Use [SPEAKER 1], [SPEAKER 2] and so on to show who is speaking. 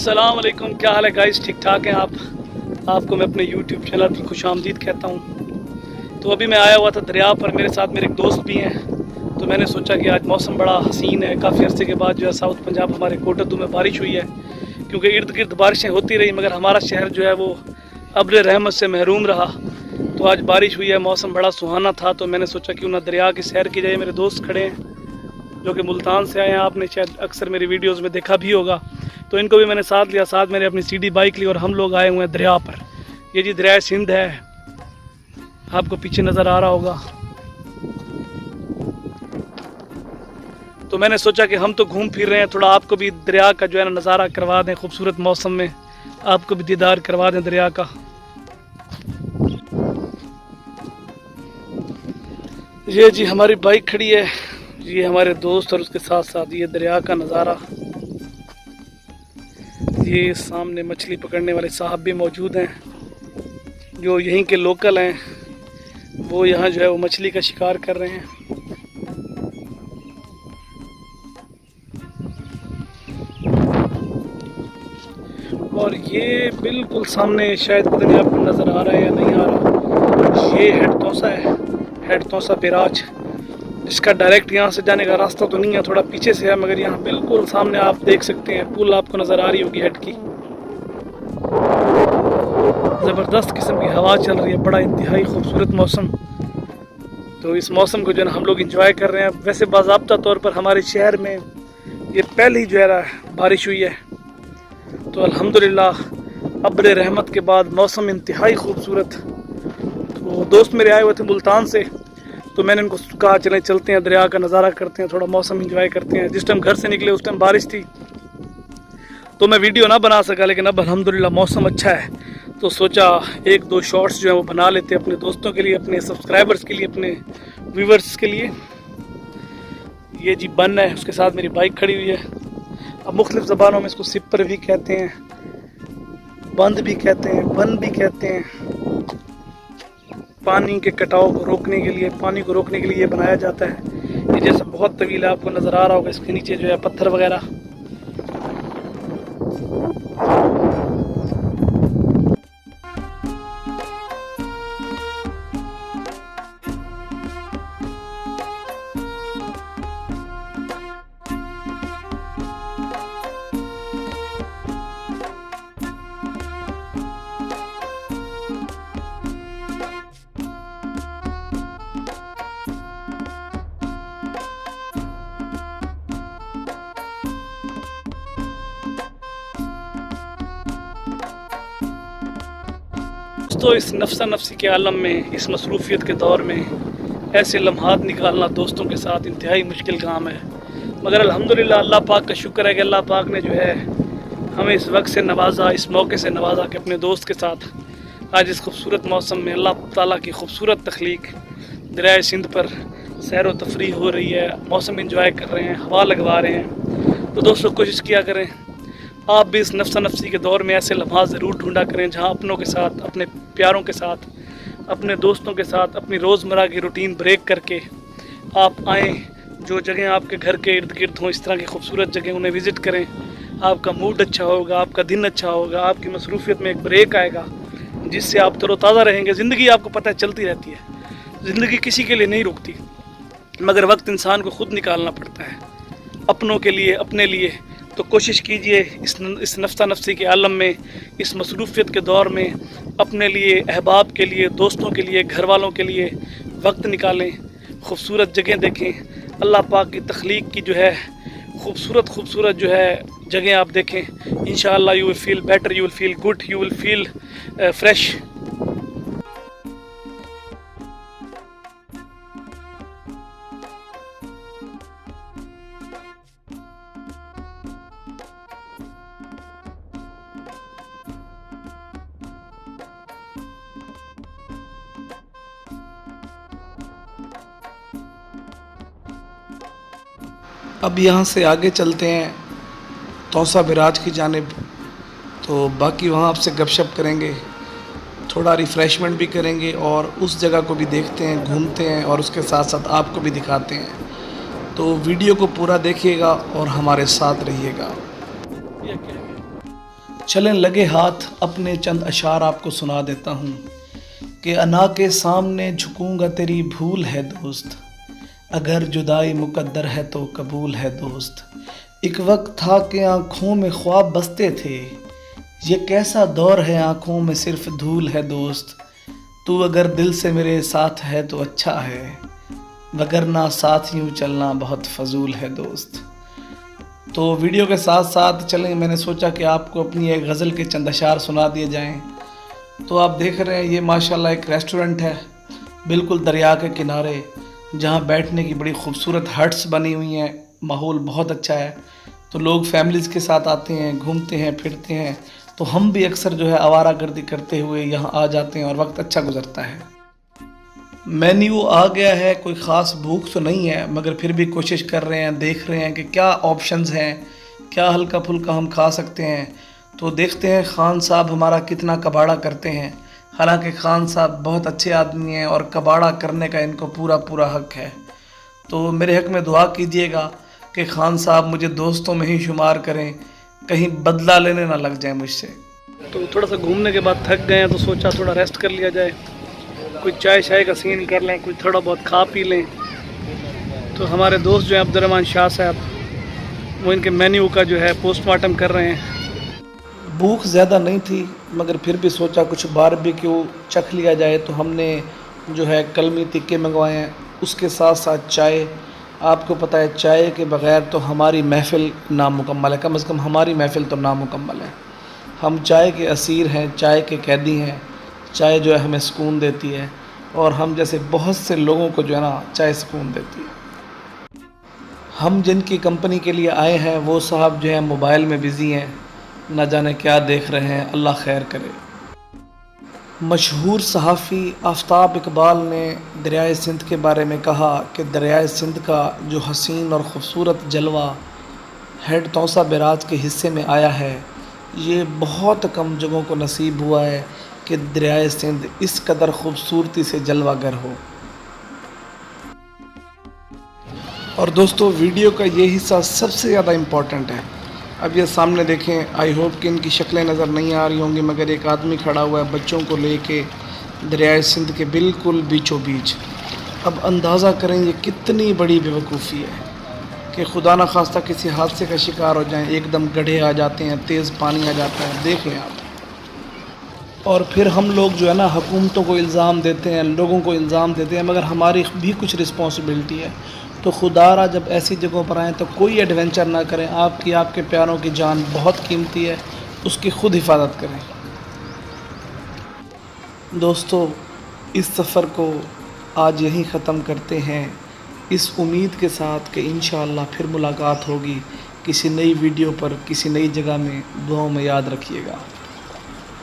[SPEAKER 1] अस्सलाम वालेकुम, क्या हाल है गाइस? ठीक ठाक हैं आप? आपको मैं अपने YouTube चैनल पर खुशामदीद कहता हूँ। तो अभी मैं आया हुआ था दरिया पर, मेरे साथ मेरे एक दोस्त भी हैं। तो मैंने सोचा कि आज मौसम बड़ा हसीन है, काफ़ी अरसे के बाद जो है साउथ पंजाब हमारे कोटद्दू में बारिश हुई है। क्योंकि इर्द गिर्द बारिशें होती रही मगर हमारा शहर जो है वो अब्र रहमत से महरूम रहा। तो आज बारिश हुई है, मौसम बड़ा सुहाना था। तो मैंने सोचा क्यों ना दरिया की सैर की जाए। मेरे दोस्त खड़े हैं जो कि मुल्तान से आए हैं, आपने शायद अक्सर मेरी वीडियोज़ में देखा भी होगा। तो इनको भी मैंने साथ लिया, साथ मैंने अपनी सीडी बाइक ली और हम लोग आए हुए हैं दरिया पर। ये जी दरिया सिंध है, आपको पीछे नज़र आ रहा होगा। तो मैंने सोचा कि हम तो घूम फिर रहे हैं, थोड़ा आपको भी दरिया का जो है ना नज़ारा करवा दें। खूबसूरत मौसम में आपको भी दीदार करवा दें दरिया का। ये जी हमारी बाइक खड़ी है, ये हमारे दोस्त और उसके साथ साथ ये दरिया का नज़ारा। ये सामने मछली पकड़ने वाले साहब भी मौजूद हैं जो यहीं के लोकल हैं। वो यहाँ जो है वो मछली का शिकार कर रहे हैं। और ये बिल्कुल सामने, शायद पता नहीं आपको नज़र आ रहा है या नहीं आ रहा, ये हेड तौसा है, हेड तौसा बैराज। इसका डायरेक्ट यहाँ से जाने का रास्ता तो नहीं है, थोड़ा पीछे से है, मगर यहाँ बिल्कुल सामने आप देख सकते हैं पुल आपको नज़र आ रही होगी हेड की। ज़बरदस्त किस्म की हवा चल रही है, बड़ा इंतहाई खूबसूरत मौसम। तो इस मौसम को जो है ना हम लोग इंजॉय कर रहे हैं। वैसे बाज़ाब्ता तौर पर हमारे शहर में ये पहली जो है बारिश हुई है, तो अल्हम्दुलिल्लाह अब्र रहमत के बाद मौसम इंतहाई खूबसूरत। तो दोस्त मेरे आए हुए थे मुल्तान से, तो मैंने उनको कहा चलें चलते हैं दरिया का नज़ारा करते हैं, थोड़ा मौसम इंजॉय करते हैं। जिस टाइम घर से निकले उस टाइम बारिश थी तो मैं वीडियो ना बना सका, लेकिन अब अल्हम्दुलिल्लाह मौसम अच्छा है तो सोचा एक दो शॉर्ट्स जो है वो बना लेते हैं अपने दोस्तों के लिए, अपने सब्सक्राइबर्स के लिए, अपने व्यूवर्स के लिए। ये जी बन है, उसके साथ मेरी बाइक खड़ी हुई है। अब मुख्तलिफ ज़बानों में इसको सिपर भी कहते हैं, बंद भी कहते हैं, बन भी कहते हैं। पानी के कटाव को रोकने के लिए, पानी को रोकने के लिए ये बनाया जाता है। ये जैसा बहुत तवील है, आपको नज़र आ रहा होगा, इसके नीचे जो है पत्थर वगैरह। तो इस नफ्सा नफ्सी के आलम में, इस मसरूफ़ियत के दौर में ऐसे लम्हात निकालना दोस्तों के साथ इंतहाई मुश्किल काम है। मगर अल्हम्दुलिल्लाह अल्लाह पाक का शुक्र है कि अल्लाह पाक ने जो है हमें इस वक्त से नवाजा, इस मौके से नवाजा कि अपने दोस्त के साथ आज इस खूबसूरत मौसम में अल्लाह ताला की खूबसूरत तख्लीक दरिया सिंध पर सैर व तफरीह हो रही है। मौसम इंजॉय कर रहे हैं, हवा लगवा रहे हैं। तो दोस्तों कोशिश किया करें आप भी इस नफ्सा नफ्सी के दौर में ऐसे लम्हा ज़रूर ढूंढा करें जहां अपनों के साथ, अपने प्यारों के साथ, अपने दोस्तों के साथ अपनी रोज़मर्रा की रूटीन ब्रेक करके आप आएँ। जो जगह आपके घर के इर्द गिर्द हों, इस तरह की खूबसूरत जगह, उन्हें विज़िट करें। आपका मूड अच्छा होगा, आपका दिन अच्छा होगा, आपकी मसरूफ़ियत में एक ब्रेक आएगा जिससे आप तरोताज़ा रहेंगे। ज़िंदगी आपको पता है चलती रहती है, ज़िंदगी किसी के लिए नहीं रुकती, मगर वक्त इंसान को ख़ुद निकालना पड़ता है अपनों के लिए, अपने लिए। तो कोशिश कीजिए इस नफ्सा नफ्सी के आलम में, इस मसरूफ़ियत के दौर में अपने लिए, अहबाब के लिए, दोस्तों के लिए, घर वालों के लिए वक्त निकालें, खूबसूरत जगह देखें। अल्लाह पाक की तख्लीक की जो है खूबसूरत जो है जगह आप देखें। इंशाअल्लाह you will feel better, you will feel good, you will feel fresh. अब यहाँ से आगे चलते हैं तौसा बैराज की जानिब। तो बाकी वहाँ आपसे गपशप करेंगे, थोड़ा रिफ़्रेशमेंट भी करेंगे और उस जगह को भी देखते हैं, घूमते हैं और उसके साथ साथ आपको भी दिखाते हैं। तो वीडियो को पूरा देखिएगा और हमारे साथ रहिएगा। चलें लगे हाथ अपने चंद अशार आपको सुना देता हूँ कि अना के सामने झुकूंगा तेरी भूल है दोस्त, अगर जुदाई मुकद्दर है तो कबूल है दोस्त। एक वक्त था कि आँखों में ख्वाब बसते थे, ये कैसा दौर है आँखों में सिर्फ धूल है दोस्त। तू अगर दिल से मेरे साथ है तो अच्छा है, वगरना साथ यूँ चलना बहुत फजूल है दोस्त। तो वीडियो के साथ साथ चलें, मैंने सोचा कि आपको अपनी एक गज़ल के चंद अशार सुना दिए जाएं। तो आप देख रहे हैं ये माशाल्लाह एक रेस्टोरेंट है बिल्कुल दरिया के किनारे, जहाँ बैठने की बड़ी खूबसूरत हट्स बनी हुई हैं। माहौल बहुत अच्छा है, तो लोग फैमिलीज़ के साथ आते हैं, घूमते हैं, फिरते हैं। तो हम भी अक्सर जो है आवारागर्दी करते हुए यहाँ आ जाते हैं और वक्त अच्छा गुजरता है। मेन्यू आ गया है, कोई ख़ास भूख तो नहीं है, मगर फिर भी कोशिश कर रहे हैं, देख रहे हैं कि क्या ऑप्शंस हैं, क्या हल्का फुल्का हम खा सकते हैं। तो देखते हैं खान साहब हमारा कितना कबाड़ा करते हैं। हालांकि खान साहब बहुत अच्छे आदमी हैं और कबाड़ा करने का इनको पूरा पूरा हक है। तो मेरे हक में दुआ कीजिएगा कि खान साहब मुझे दोस्तों में ही शुमार करें, कहीं बदला लेने ना लग जाए मुझसे। तो थोड़ा सा घूमने के बाद थक गए हैं, तो सोचा थोड़ा रेस्ट कर लिया जाए, कुछ चाय शाय का सीन कर लें, कुछ थोड़ा बहुत खा पी लें। तो हमारे दोस्त जो हैं अब्दुर्रहमान शाह साहब, वो इनके मेन्यू का जो है पोस्टमार्टम कर रहे हैं। भूख ज़्यादा नहीं थी, मगर फिर भी सोचा कुछ बारबेक्यू चख लिया जाए। तो हमने जो है कलमी टिक्के मंगवाए हैं, उसके साथ साथ चाय। आपको पता है चाय के बग़ैर तो हमारी महफ़िल नामुकम्मल है, कम से कम हमारी महफ़िल तो नामुकम्मल है। हम चाय के असीर हैं, चाय के कैदी हैं। चाय जो है हमें सुकून देती है, और हम जैसे बहुत से लोगों को जो है ना चाय सुकून देती है। हम जिनकी कंपनी के लिए आए हैं वो साहब जो है मोबाइल में बिज़ी हैं, न जाने क्या देख रहे हैं, अल्लाह खैर करे। मशहूर सहाफ़ी आफ्ताब इकबाल ने दरियाए सिंध के बारे में कहा कि दरियाए सिंध का जो हसीन और ख़ूबसूरत जलवा हेड तौसा बैराज के हिस्से में आया है, ये बहुत कम जगहों को नसीब हुआ है कि दरियाए सिंध इस कदर ख़ूबसूरती से जलवागर हो। और दोस्तों वीडियो का ये हिस्सा सबसे ज़्यादा इम्पॉर्टेंट है। अब ये सामने देखें, आई होप कि इनकी शक्लें नज़र नहीं आ रही होंगी, मगर एक आदमी खड़ा हुआ है बच्चों को लेके दरियाए सिंध के बिल्कुल बीचों बीच। अब अंदाज़ा करें ये कितनी बड़ी बेवकूफ़ी है कि खुदा न खास्ता किसी हादसे का शिकार हो जाएं, एकदम गड्ढे आ जाते हैं, तेज़ पानी आ जाता है, देख लें आप। और फिर हम लोग जो है ना हुकूमतों को इल्ज़ाम देते हैं, लोगों को इल्ज़ाम देते हैं, मगर हमारी भी कुछ रिस्पॉन्सिबिलिटी है। तो खुदारा जब ऐसी जगहों पर आएँ तो कोई एडवेंचर ना करें। आपके प्यारों की जान बहुत कीमती है, उसकी खुद हिफाजत करें। दोस्तों इस सफ़र को आज यहीं ख़त्म करते हैं, इस उम्मीद के साथ कि इंशाअल्लाह फिर मुलाकात होगी किसी नई वीडियो पर, किसी नई जगह में। दुआओं में याद रखिएगा।